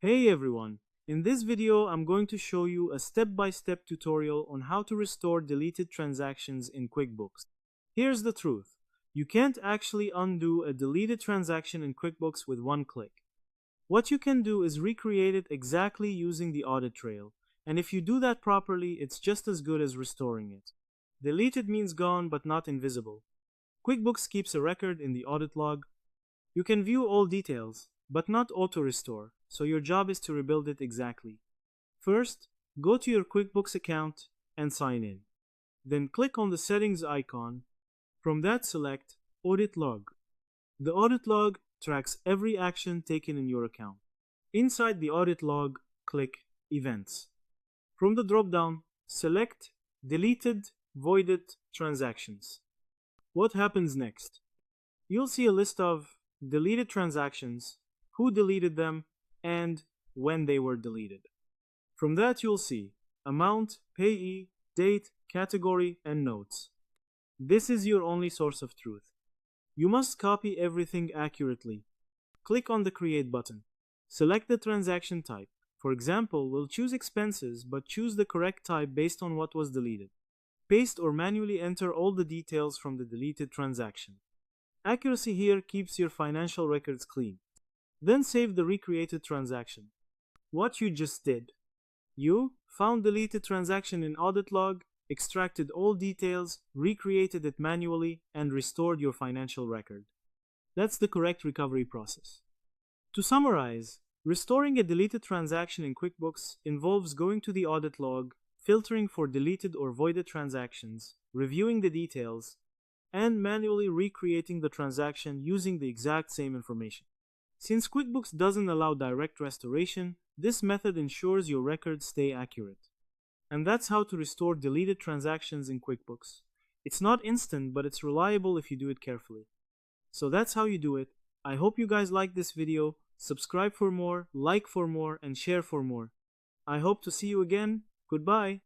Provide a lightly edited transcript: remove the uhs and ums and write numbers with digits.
Hey everyone! In this video, I'm going to show you a step-by-step tutorial on how to restore deleted transactions in QuickBooks. Here's the truth. You can't actually undo a deleted transaction in QuickBooks with one click. What you can do is recreate it exactly using the audit trail, and if you do that properly, it's just as good as restoring it. Deleted means gone but not invisible. QuickBooks keeps a record in the audit log. You can view all details, but not auto-restore, so your job is to rebuild it exactly. First, go to your QuickBooks account and sign in. Then click on the settings icon. From that, select Audit Log. The audit log tracks every action taken in your account. Inside the audit log, click Events. From the drop-down, select Deleted, Voided Transactions. What happens next? You'll see a list of deleted transactions, who deleted them, and when they were deleted. From that, you'll see amount, payee, date, category, and notes. This is your only source of truth. You must copy everything accurately. Click on the Create button. Select the transaction type. For example, we'll choose expenses, but choose the correct type based on what was deleted. Paste or manually enter all the details from the deleted transaction. Accuracy here keeps your financial records clean. Then save the recreated transaction. What you just did. You found deleted transaction in audit log, extracted all details, recreated it manually, and restored your financial record. That's the correct recovery process. To summarize, restoring a deleted transaction in QuickBooks involves going to the audit log, filtering for deleted or voided transactions, reviewing the details, and manually recreating the transaction using the exact same information. Since QuickBooks doesn't allow direct restoration, this method ensures your records stay accurate. And that's how to restore deleted transactions in QuickBooks. It's not instant, but it's reliable if you do it carefully. So that's how you do it. I hope you guys liked this video. Subscribe for more, like for more, and share for more. I hope to see you again. Goodbye.